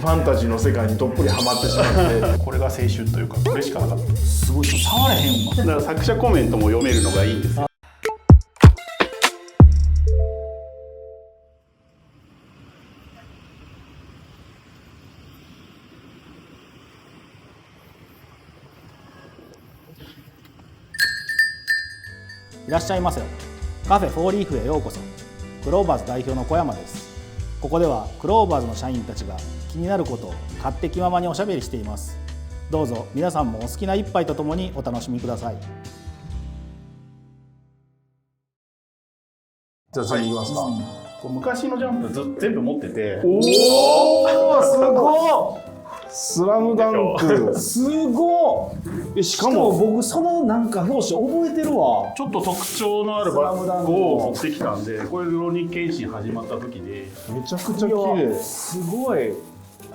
ァンタジーの世界にどっぷりハマってしまってこれが青春というかこれしかなかった。すごい、触れへんわ。だから作者コメントも読めるのがいいんですよ。いらっしゃいませ。カフェフォーリーフへようこそ。クローバーズ代表の小山です。ここではクローバーズの社員たちが気になることを勝手気ままにおしゃべりしています。どうぞ皆さんもお好きな一杯とともにお楽しみください。じゃあ次いきますか。こう昔のジャンプ全部持ってて、おお、すごい。スラムダンク。すごい。しかも僕そのなんか表紙覚えてるわ。ちょっと特徴のあるバッグを持ってきたんで、これルロニケンシン始まった時でめちゃくちゃ綺麗。すごい。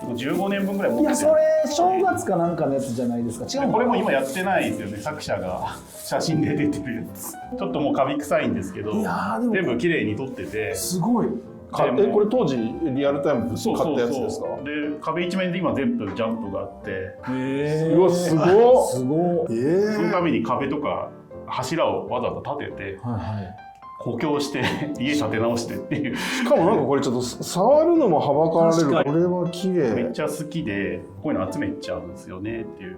15年分ぐらい持ってて、いやそれ正月かなんかのやつじゃないですか。違うの？これも今やってないですよね。作者が写真で出てるやつ。ちょっともうカビ臭いんですけど、いやでも全部綺麗に撮ってて、すごい。これ当時リアルタイムで買ったやつですか？で壁一面で今全部ジャンプがあって、うわすごっ。すごい。そのために壁とか柱をわざわざ立てて、補強して家建て直してっていう。しかもなんかこれちょっと触るのもはばかられる。これは綺麗。めっちゃ好きでこういうの集めちゃうんですよねっていう。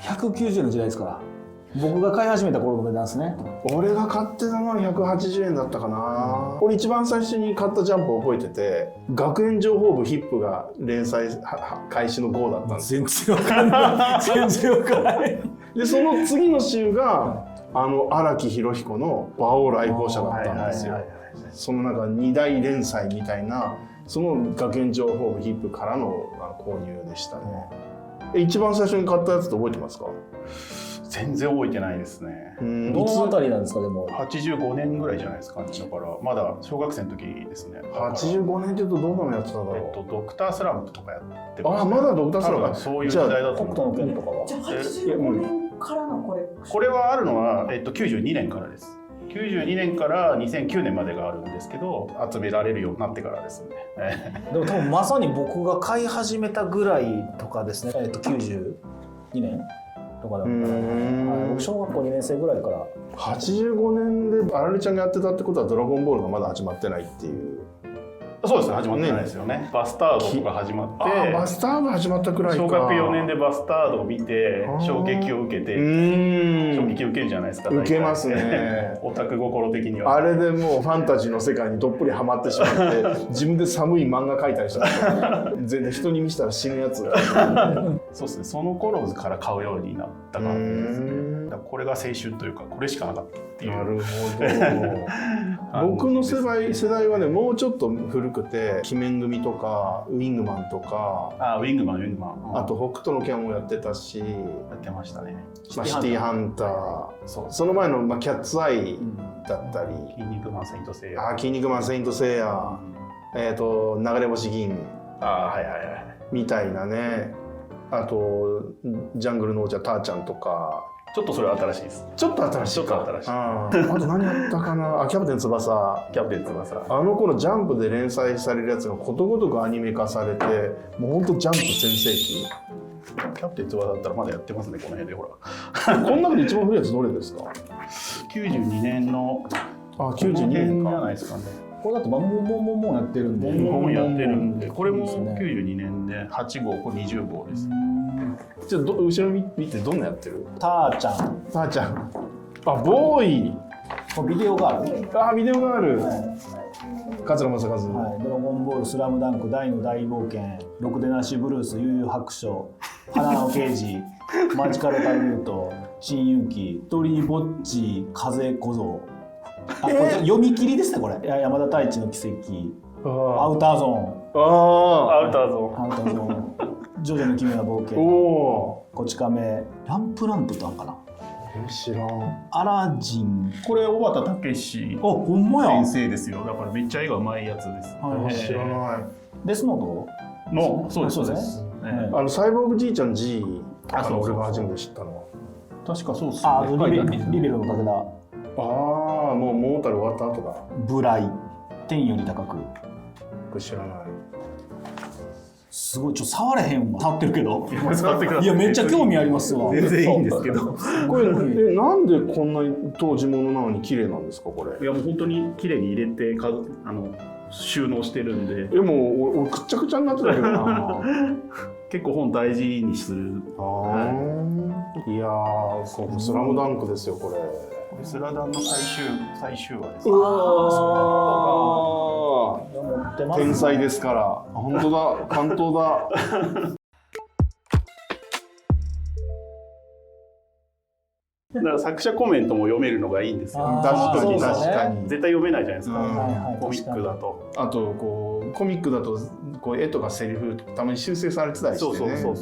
190円の時代ですから。僕が買い始めた頃の値段ですね。俺が買ってたのは180円だったかな。これ一番最初に買ったジャンプを覚えてて、学園情報部ヒップが連載開始の号だったんです。全然わかんない。全然わかんない。でその次の週が荒木博彦の馬王来訪者だったんですよ。そのなんか2大連載みたいな、その学園情報部ヒップからの購入でしたね。一番最初に買ったやつって覚えてますか？全然覚えてないですね。どのあたりなんですか？でも85年ぐらいじゃないですかね。だからまだ小学生の時ですね。85年っていうとどんなのやってたんだろう。ドクタースランプとかやってました。まだドクタースランプ。そういう時代だと思う。北斗の拳とかは。じゃあ85年からのこれ。これはあるのは92年からです。92年から2009年までがあるんですけど、集められるようになってからですね。でも多分まさに僕が買い始めたぐらいとかですね。92年とかだったら、僕小学校2年生ぐらいから。85年であられちゃんがやってたってことはドラゴンボールがまだ始まってないっていう。そうですね、始まってないですよね。バスタードとか始まって、バスタード始まったくらいか。小学4年でバスタードを見て衝撃を受けて、衝撃を受けるじゃないですか。受けますね。オタク心的には。あれでもうファンタジーの世界にどっぷりハマってしまって自分で寒い漫画描いたりしたん全然人に見せたら死ぬやつそうですね、その頃から買うようになった感じですね。だからこれが青春というかこれしかなかったっていう。なるほど。僕の世代はね、もうちょっと古くて鬼面組とかウィングマンとか、ウィングマン、あと北斗の拳もやってたし、やってましたね。シティハンター、その前のキャッツアイだったり、筋肉マンセイントセイヤ、筋肉マンセイントセイヤ、流れ星銀みたいなね。あとジャングルの王者ターちゃんとか。ちょっとそれは新しいです。ちょっと新しいか。あと何やったかな。キャプテン翼。キャプテン翼。あの頃ジャンプで連載されるやつがことごとくアニメ化されて、もうほんとジャンプ全盛期。キャプテン翼だったらまだやってますね、この辺でほら。この中で一番古いやつどれですか？92年の。92年じゃないですかね。これだともうやってるんで。もうやってるんで、これも92年で8号、これ20号です。ちょっと後ろ見てどんなやってる？ターちゃん。ボーイ。ビデオガール。ビデオガール。桂正和。ドラゴンボール、スラムダンク、大の大冒険、ろくでなしブルース、悠々白書、花の刑事、マジカルタルート、新勇気、トリぼっち、風小僧。これ読み切りですね、これ。山田太一の奇跡、アウターゾーン。アウターゾーン。ジョジョの奇妙な冒険、こち亀、ランプランプってあるかな。知らん。アラジン。これ小畑武史ほんまや。先生ですよ。だからめっちゃ絵がうまいやつです。知らない。デスノートの、そうです。サイボーグじいちゃん G。俺が初めて知ったのは。確かそうですね。リベロの武田。もう桃太郎終わった後だ。ブライ、天より高く。僕知らない。すごいちょっと触れへんわ。触ってるけど。触ってください。いやめっちゃ興味ありますわ。全然いいんですけど。これなんでこんなに当時物なのに綺麗なんですかこれ。いやもう本当に綺麗に入れて収納してるんで。もう俺くっちゃくちゃになってたけどな。結構本大事にする。いやー、スラムダンクですよこれ。スラダンの最終話です。うわー、天才ですから。本当だ、関東だ。だから作者コメントも読めるのがいいんですよ。確かにそうですね確かに。絶対読めないじゃないですか。うんコミックだと。あとコミックだと絵とかセリフたまに修正されてたりしてね。そう。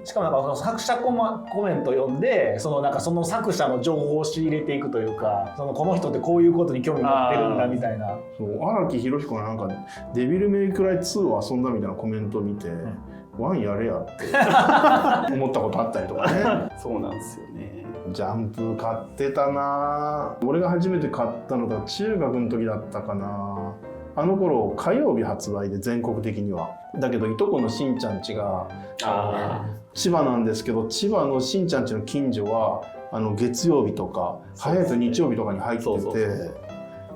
しかもなんかその作者コメント読んでその作者の情報を仕入れていくというか、この人ってこういうことに興味持ってるんだみたいな。そう荒木宏彦のなんかデビルメイクライ2を遊んだみたいなコメントを見て、ワンやれやって思ったことあったりとかね。そうなんですよね。ジャンプ買ってたな。俺が初めて買ったのが中学の時だったかな。あの頃火曜日発売で全国的には。だけどいとこのしんちゃん家が千葉なんですけど、千葉のしんちゃん家の近所は月曜日とか早いと日曜日とかに入ってて、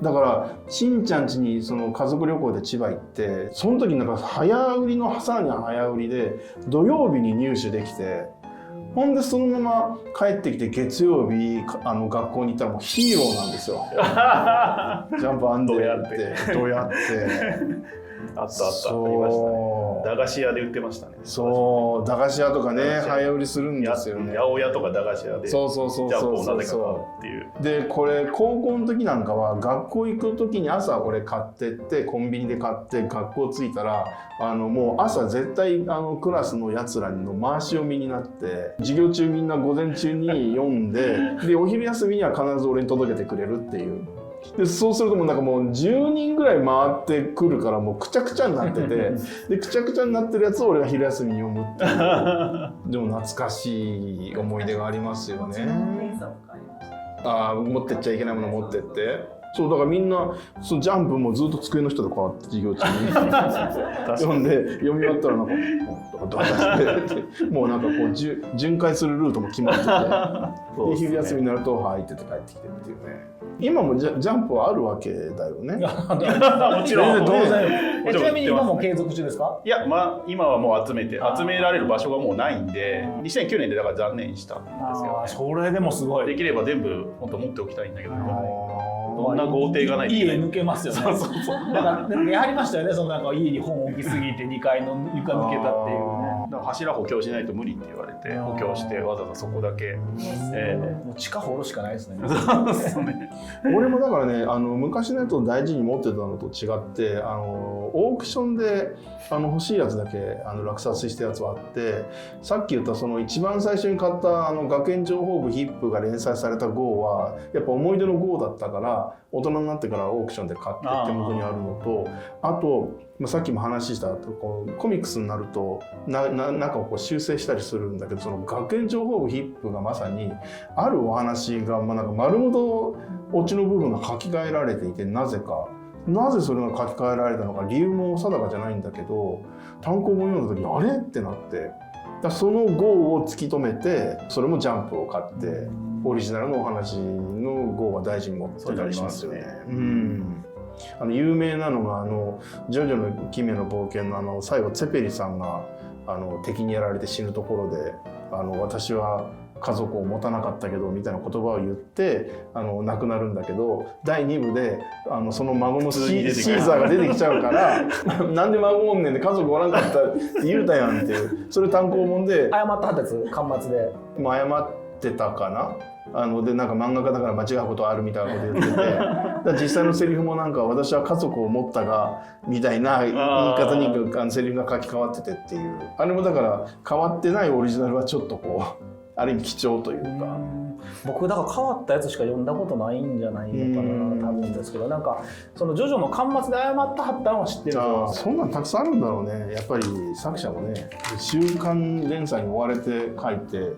だからしんちゃん家にその家族旅行で千葉行って、その時なんか早売りのさらに早売りで土曜日に入手できて、ほんでそのまま帰ってきて月曜日学校に行ったらもうヒーローなんですよ。ジャンプアンドやってどうやってあったありましたね。駄菓子屋で売ってましたね。そう駄菓子屋とかね早売りするんですよね。八百屋とか駄菓子屋でジャンプをなぜか買うっていう。でこれ高校の時なんかは学校行く時に朝俺買ってってコンビニで買って学校着いたらもう朝絶対クラスのやつらの回し読みになって授業中みんな午前中に読んででお昼休みには必ず俺に届けてくれるっていう。でそうするともうなんかもう10人ぐらい回ってくるからもうくちゃくちゃになっててでくちゃくちゃになってるやつを俺が昼休みに読むっていうでも懐かしい思い出がありますよね。持ってっちゃいけないもの持ってって。そうだからみんなそのジャンプもずっと机の下でこうやって授業中に読んで読み終わったらなんかドってもうなんかこう巡回するルートも決まっててで昼休みになるとはいって帰ってきてっていうね。今もジャンプはあるわけだよね。もちろん。当然。ちなみに今も継続中ですか？いや今はもう集められる場所がもうないんで2009年でだから残念したんですよね。それでもすごい。できれば全部本当持っておきたいんだけど。こんな豪邸がないと家抜けますよね。だからやりましたよね。なんか家に本置きすぎて2階の床抜けたっていうね。だから柱補強しないと無理って言われて補強してわざわざそこだけ。もう地下掘るしかないですね。俺もだからね昔のやつを大事に持ってたのと違ってオークションで欲しいやつだけ落札したやつはあって、さっき言ったその一番最初に買った学園情報部ヒップが連載された号はやっぱ思い出の号だったから大人になってからオークションで買って手元にあるのと、あとさっきも話したコミックスになると中をこう修正したりするんだけど、その学園情報部ヒップがまさにあるお話がなんか丸ごとオチの部分が書き換えられていて、なぜそれが書き換えられたのか理由も定かじゃないんだけど、単行本読んだ時にあれってなって、その号を突き止めてそれもジャンプを買ってオリジナルのお話の号は大事に持ってたりしますよね。有名なのがジョジョの奇妙な冒険の最後ツェペリさんが敵にやられて死ぬところで私は家族を持たなかったけどみたいな言葉を言って亡くなるんだけど、第2部でその孫のシーザーが出てきちゃうからなんで孫おんねんで家族おらんかったって言うたやんっていう、それ単行本で謝ったはず巻末でもう謝ってたかな。でなんか漫画家だから間違うことあるみたいなこと言っててだ実際のセリフもなんか私は家族を持ったがみたいな言い方にセリフが書き換わっててっていう、あれもだから変わってないオリジナルはちょっとこうある意味貴重というか。僕だから変わったやつしか読んだことないんじゃないのかな多分ですけど、なんかそのジョジョの巻末で謝ったはったのは知ってる。そんなんたくさんあるんだろうね。やっぱり作者もね週刊連載に追われて書いて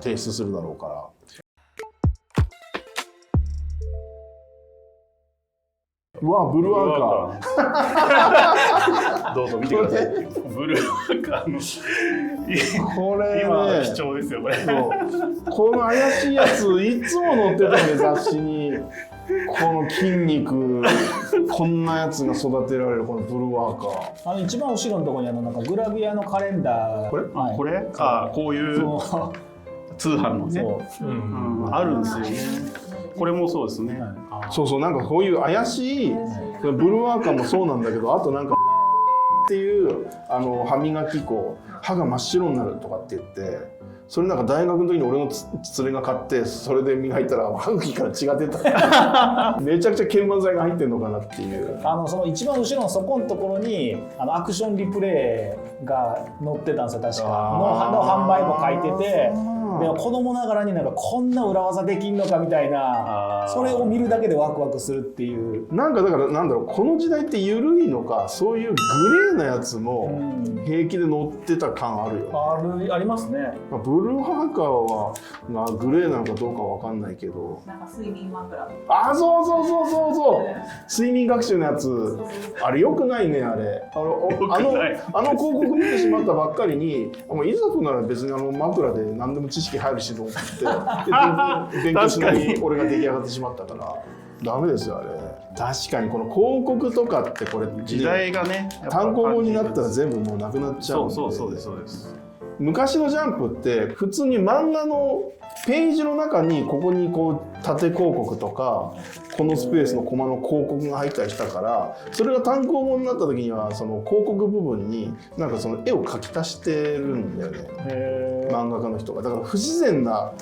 提出するだろうから。うわブルーワーカーどうぞ見てください。ブルーワーカーのーこれ、ね、今貴重ですよこれ。そうこの怪しいやついつも載ってたんで雑誌に。この筋肉こんなやつが育てられるこのブルーワーカー。一番後ろのところになんかグラビアのカレンダー。これ、はい、これこういう通販のね、あるんですよね。これもそうですね。そうそうなんかこういう怪しいブルーワーカーもそうなんだけど、あとなんかっていう歯磨き粉歯が真っ白になるとかって言って、それなんか大学の時に俺の連れが買ってそれで磨いたら歯茎から血が出ためちゃくちゃ研磨剤が入ってんのかなっていう。その一番後ろのそこのところにアクションリプレイが載ってたんですよ確か。の販売も書いてて、でも子供ながらになんかこんな裏技できんのかみたいな、それを見るだけでワクワクするっていう。なんかだからなんだろう、この時代って緩いのか、そういうグレーなやつも平気で乗ってた感あるよね。ありますね。ブルーワーカーは、まあ、グレーなのかどうかわかんないけど、なんか睡眠枕。あ、そう睡眠学習のやつ、あれよくないね。あれあの広告見てしまったばっかりに、いざとなら別に枕で何でも知識入るしと思って勉強しないに俺が出来上がってしまったからダメですよあれ。確かにこの広告とかってこれ時代がね単行本になったら全部もうなくなっちゃうんで。そうです。昔のジャンプって普通に漫画のページの中にここにこう縦広告とかこのスペースのコマの広告が入ったりしたから、それが単行本になった時にはその広告部分になんかその絵を描き足してるんだよね、漫画家の人が。だから不自然な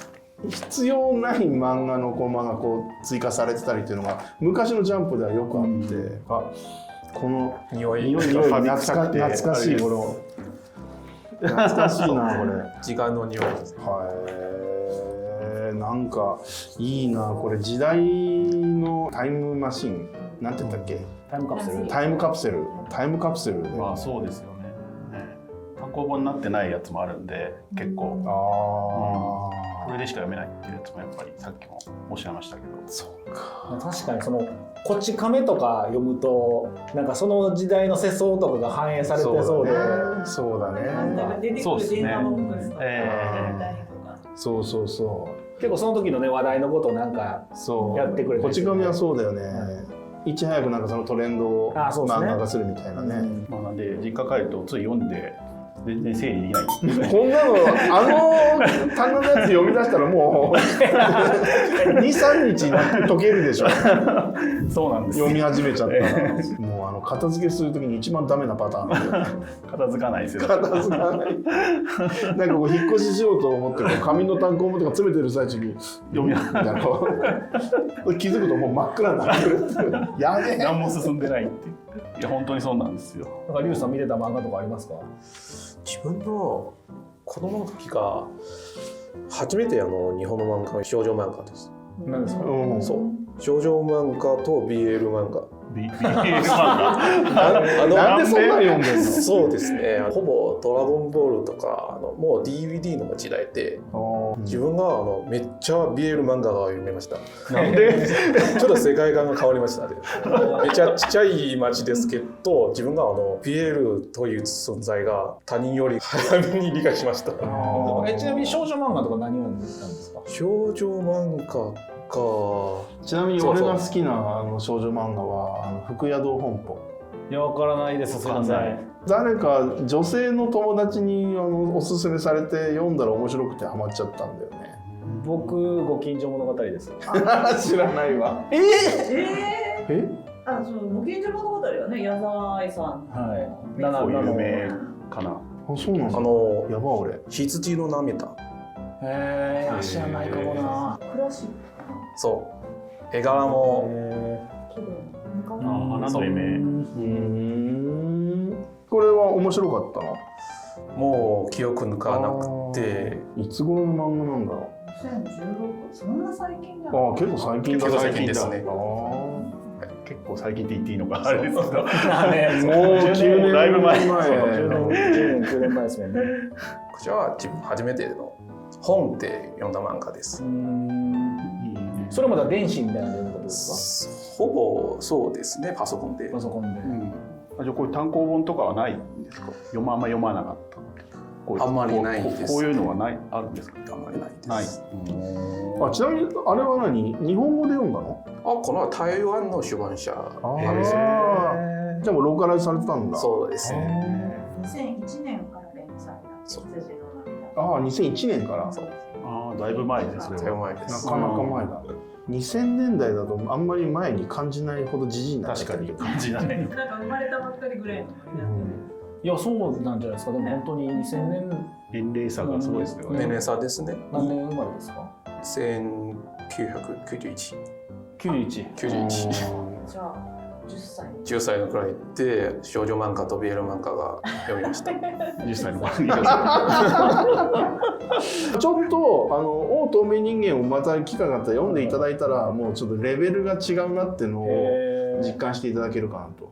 必要ない漫画のコマがこう追加されてたりっていうのが昔のジャンプではよくあって、この匂い懐かしいこの懐かしいなこれ。時間の匂いです。なんかいいなこれ。時代のタイムマシンなんて言ったっけ。タイムカプセル。タイムカプセル。まあそうですよね。単行本になってないやつもあるんで結構これでしか読めないっていうやつもやっぱりさっきもおっしゃいましたけど。そうか。確かにそのこち亀とか読むとなんかその時代の世相とかが反映されてそうで。そうだね。なんか出てくるデータのボックスとかそう結構その時のね話題のことをなんかやってくれて、こち亀はそうだよね。いち早くなんかそのトレンドを漫画化するみたいなね。まあなんで実家帰るとつい読んで全然整理できない。こんなの単語のやつ読み出したらもう2、3日に解けるでしょ。そうなんです。読み始めちゃったら、もう片付けするときに一番ダメなパターン。片付かないですよ。片付かない。なんかこう引っ越ししようと思って紙の単行本とか詰めてる最中に読みながら気づくともう真っ暗になってる。やべえ。何も進んでないっていう。いや本当にそうなんですよ。なんかリュウさん見てた漫画とかありますか？自分の子供の時が初めて日本の漫画少女漫画です。何ですか？そう少女漫画と BL 漫画。BL 漫画。なんでそんな読んでんの？そうですね。ほぼドラゴンボールとかもう DVD の時代で自分がめっちゃ BL 漫画が読めました。なんで？ちょっと世界観が変わりましたね。めっちゃちっちゃい町ですけど自分がBL という存在が他人より早めに理解しました。ちなみに少女漫画とか何を読んでたんですか？少女漫画ちなみに俺が好きな少女漫画は福宿本舗。いやわからないです。すいません。誰か女性の友達におすすめされて読んだら面白くてハマっちゃったんだよね。僕ご近所物語です。知らないわ。え？そのご近所物語はね矢沢愛さん。はい。有名かな。あ、そうなんだ。やば俺。羊の涙。知らないかもな。クラシック。そう絵柄も花の夢。これは面白かったの？もう記憶抜かなくて。いつ頃の漫画なんだろう？2016。そんな最近じゃない？結構最近だ。結構最近ですね。結構最近って言っていいのかあれですけど。もう9年だいぶ前。10年9年前ですもんね。こちらは自分初めての本で読んだ漫画です。それまだ電子みたいな読み方ですか？ほぼそうですね、パソコンで。パソコンで。じゃあこういう単行本とかはないんですか？あんま読まなかったこういう。あんまりないです。こういうのはないあるんですか？あんまりないです。ない。ちなみにあれは何？日本語で読んだの？この台湾の出版社です。じゃあもうローカライズされてたんだ。そうですね。 2001年から連載だそう羊の涙。2001年から。だいぶ前ですね。だいぶ前です。なかなか前だ。2000年代だとあんまり前に感じないほどじじいになっちゃったけど。感じない。なんか生まれたばっかりぐらいのノリだったよね。いやそうなんじゃないですか。でも本当に2000年年齢差がすごいですよね。年齢差ですね。何年生まれですか1991。 91。 91。じゃあ10歳。 10歳のくらいで少女漫画と BL 漫画が読みました。10歳の子ちょっと王透明人間をまた機会があったら読んでいただいたらもうちょっとレベルが違うなっていうのを実感していただけるかなと。